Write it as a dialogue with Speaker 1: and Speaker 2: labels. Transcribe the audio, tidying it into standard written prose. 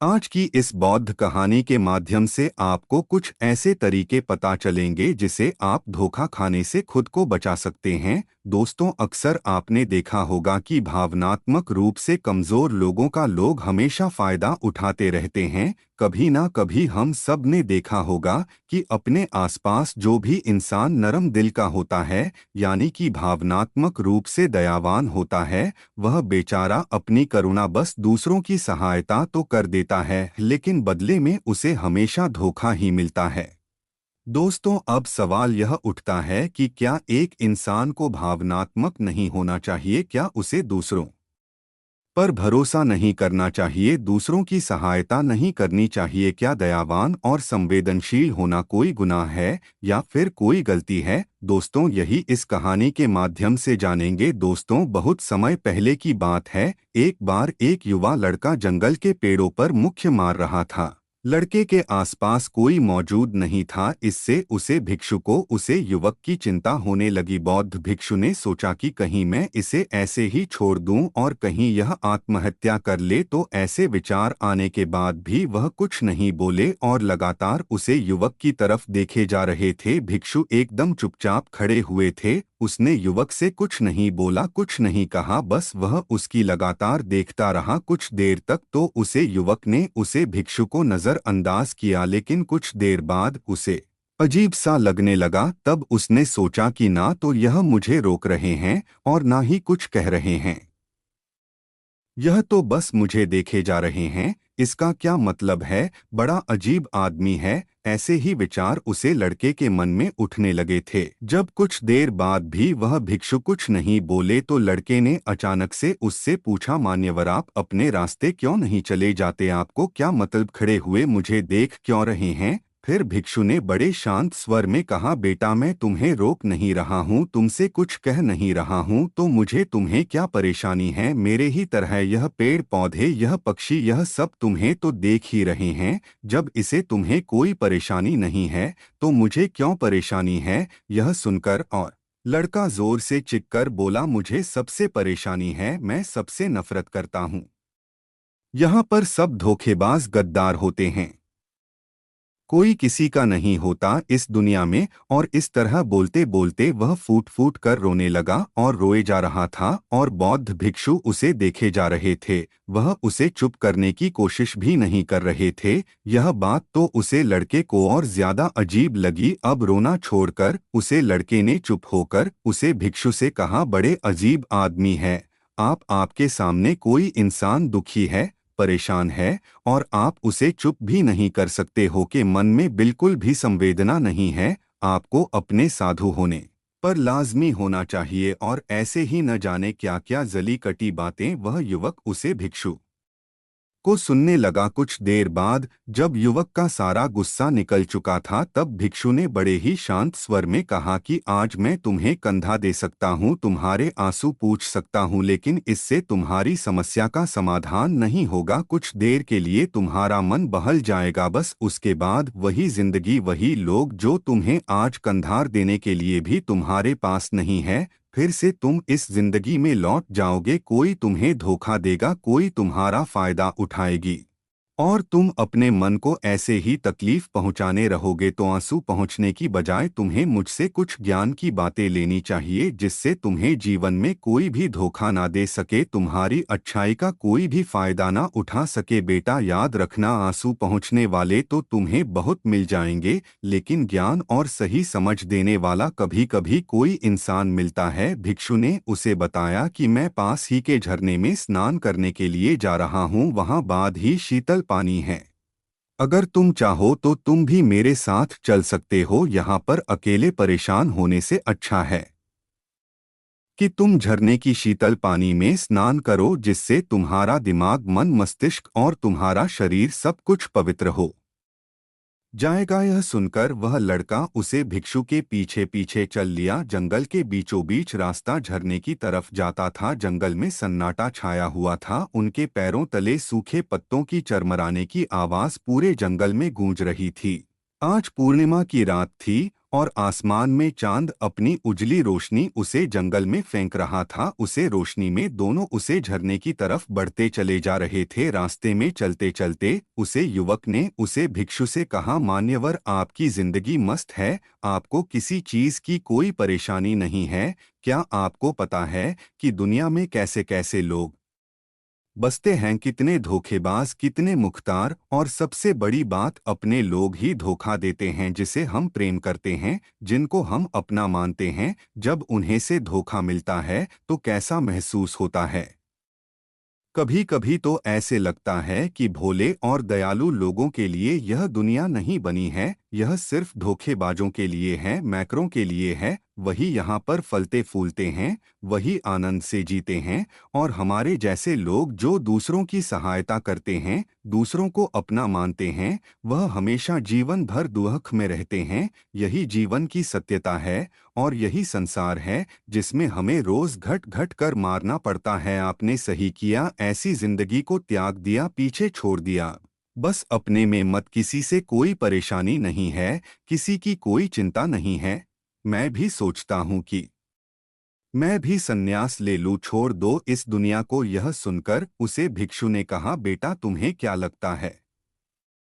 Speaker 1: आज की इस बौद्ध कहानी के माध्यम से आपको कुछ ऐसे तरीके पता चलेंगे जिसे आप धोखा खाने से खुद को बचा सकते हैं। दोस्तों, अक्सर आपने देखा होगा कि भावनात्मक रूप से कमजोर लोगों का लोग हमेशा फायदा उठाते रहते हैं। कभी ना कभी हम सब ने देखा होगा कि अपने आसपास जो भी इंसान नरम दिल का होता है, यानी कि भावनात्मक रूप से दयावान होता है, वह बेचारा अपनी करुणा बस दूसरों की सहायता तो कर देता है, लेकिन बदले में उसे हमेशा धोखा ही मिलता है। दोस्तों, अब सवाल यह उठता है कि क्या एक इंसान को भावनात्मक नहीं होना चाहिए? क्या उसे दूसरों पर भरोसा नहीं करना चाहिए? दूसरों की सहायता नहीं करनी चाहिए? क्या दयावान और संवेदनशील होना कोई गुनाह है या फिर कोई गलती है? दोस्तों, यही इस कहानी के माध्यम से जानेंगे। दोस्तों, बहुत समय पहले की बात है। एक बार एक युवा लड़का जंगल के पेड़ों पर मुख्य मार रहा था। लड़के के आसपास कोई मौजूद नहीं था, इससे उसे युवक की चिंता होने लगी। बौद्ध भिक्षु ने सोचा कि कहीं मैं इसे ऐसे ही छोड़ दूं और कहीं यह आत्महत्या कर ले। तो ऐसे विचार आने के बाद भी वह कुछ नहीं बोले और लगातार उसे युवक की तरफ देखे जा रहे थे। भिक्षु एकदम चुपचाप खड़े हुए थे। उसने युवक से कुछ नहीं बोला, कुछ नहीं कहा, बस वह उसकी लगातार देखता रहा। कुछ देर तक तो युवक ने उसे भिक्षु को नजरअंदाज किया, लेकिन कुछ देर बाद उसे अजीब सा लगने लगा। तब उसने सोचा कि ना तो यह मुझे रोक रहे हैं और ना ही कुछ कह रहे हैं, यह तो बस मुझे देखे जा रहे हैं। इसका क्या मतलब है? बड़ा अजीब आदमी है। ऐसे ही विचार उसे लड़के के मन में उठने लगे थे। जब कुछ देर बाद भी वह भिक्षु कुछ नहीं बोले तो लड़के ने अचानक से उससे पूछा, मान्यवर, आप अपने रास्ते क्यों नहीं चले जाते? आपको क्या मतलब खड़े हुए मुझे देख क्यों रहे हैं? फिर भिक्षु ने बड़े शांत स्वर में कहा, बेटा, मैं तुम्हें रोक नहीं रहा हूँ, तुमसे कुछ कह नहीं रहा हूँ, तो मुझे तुम्हें क्या परेशानी है? मेरे ही तरह यह पेड़ पौधे, यह पक्षी, यह सब तुम्हें तो देख ही रहे हैं। जब इसे तुम्हें कोई परेशानी नहीं है तो मुझे क्यों परेशानी है? यह सुनकर और लड़का जोर से चिल्लाकर बोला, मुझे सबसे परेशानी है, मैं सबसे नफरत करता हूँ। यहाँ पर सब धोखेबाज गद्दार होते हैं, कोई किसी का नहीं होता इस दुनिया में। और इस तरह बोलते बोलते वह फूट फूट कर रोने लगा और रोए जा रहा था और बौद्ध भिक्षु उसे देखे जा रहे थे। वह उसे चुप करने की कोशिश भी नहीं कर रहे थे। यह बात तो उसे लड़के को और ज्यादा अजीब लगी। अब रोना छोड़कर उसे लड़के ने चुप होकर उसे भिक्षु से कहा, बड़े अजीब आदमी है आप। आपके सामने कोई इंसान दुखी है, परेशान है, और आप उसे चुप भी नहीं कर सकते हो कि मन में बिल्कुल भी संवेदना नहीं है। आपको अपने साधु होने पर लाजमी होना चाहिए। और ऐसे ही न जाने क्या क्या जली कटी बातें वह युवक उसे भिक्षु को सुनने लगा। कुछ देर बाद जब युवक का सारा गुस्सा निकल चुका था, तब भिक्षु ने बड़े ही शांत स्वर में कहा कि आज मैं तुम्हें कंधा दे सकता हूँ, तुम्हारे आंसू पूछ सकता हूँ, लेकिन इससे तुम्हारी समस्या का समाधान नहीं होगा। कुछ देर के लिए तुम्हारा मन बहल जाएगा, बस उसके बाद वही जिंदगी, वही लोग जो तुम्हें आज कंधार देने के लिए भी तुम्हारे पास नहीं है। फिर से तुम इस जिंदगी में लौट जाओगे, कोई तुम्हें धोखा देगा, कोई तुम्हारा फायदा उठाएगी और तुम अपने मन को ऐसे ही तकलीफ पहुंचाने रहोगे। तो आंसू पहुंचने की बजाय तुम्हें मुझसे कुछ ज्ञान की बातें लेनी चाहिए, जिससे तुम्हें जीवन में कोई भी धोखा ना दे सके, तुम्हारी अच्छाई का कोई भी फायदा ना उठा सके। बेटा, याद रखना, आंसू पहुंचने वाले तो तुम्हें बहुत मिल जाएंगे, लेकिन ज्ञान और सही समझ देने वाला कभी कभी कोई इंसान मिलता है। भिक्षु ने उसे बताया कि मैं पास ही के झरने में स्नान करने के लिए जा रहा हूँ, वहाँ बाद ही शीतल पानी है। अगर तुम चाहो तो तुम भी मेरे साथ चल सकते हो। यहाँ पर अकेले परेशान होने से अच्छा है कि तुम झरने की शीतल पानी में स्नान करो, जिससे तुम्हारा दिमाग, मन, मस्तिष्क और तुम्हारा शरीर सब कुछ पवित्र हो जाएगा। यह सुनकर वह लड़का उसे भिक्षु के पीछे पीछे चल लिया। जंगल के बीचों बीच रास्ता झरने की तरफ जाता था। जंगल में सन्नाटा छाया हुआ था। उनके पैरों तले सूखे पत्तों की चरमराने की आवाज पूरे जंगल में गूंज रही थी। आज पूर्णिमा की रात थी और आसमान में चांद अपनी उजली रोशनी उसे जंगल में फेंक रहा था। उसे रोशनी में दोनों उसे झरने की तरफ बढ़ते चले जा रहे थे। रास्ते में चलते चलते उसे युवक ने उसे भिक्षु से कहा, मान्यवर, आपकी जिंदगी मस्त है, आपको किसी चीज की कोई परेशानी नहीं है। क्या आपको पता है कि दुनिया में कैसे कैसे लोग बसते हैं, कितने धोखेबाज, कितने मुख्तार, और सबसे बड़ी बात, अपने लोग ही धोखा देते हैं जिसे हम प्रेम करते हैं, जिनको हम अपना मानते हैं। जब उन्हें से धोखा मिलता है तो कैसा महसूस होता है। कभी कभी तो ऐसे लगता है कि भोले और दयालु लोगों के लिए यह दुनिया नहीं बनी है, यह सिर्फ धोखेबाजों के लिए है, मैकरों के लिए है। वही यहाँ पर फलते फूलते हैं, वही आनंद से जीते हैं, और हमारे जैसे लोग जो दूसरों की सहायता करते हैं, दूसरों को अपना मानते हैं, वह हमेशा जीवन भर दुख में रहते हैं। यही जीवन की सत्यता है और यही संसार है जिसमें हमें रोज घट घट कर मारना पड़ता है। आपने सही किया, ऐसी जिंदगी को त्याग दिया, पीछे छोड़ दिया। बस अपने में मत, किसी से कोई परेशानी नहीं है, किसी की कोई चिंता नहीं है। मैं भी सोचता हूँ कि मैं भी संन्यास ले लूं, छोड़ दो इस दुनिया को। यह सुनकर उसे भिक्षु ने कहा, बेटा तुम्हें क्या लगता है,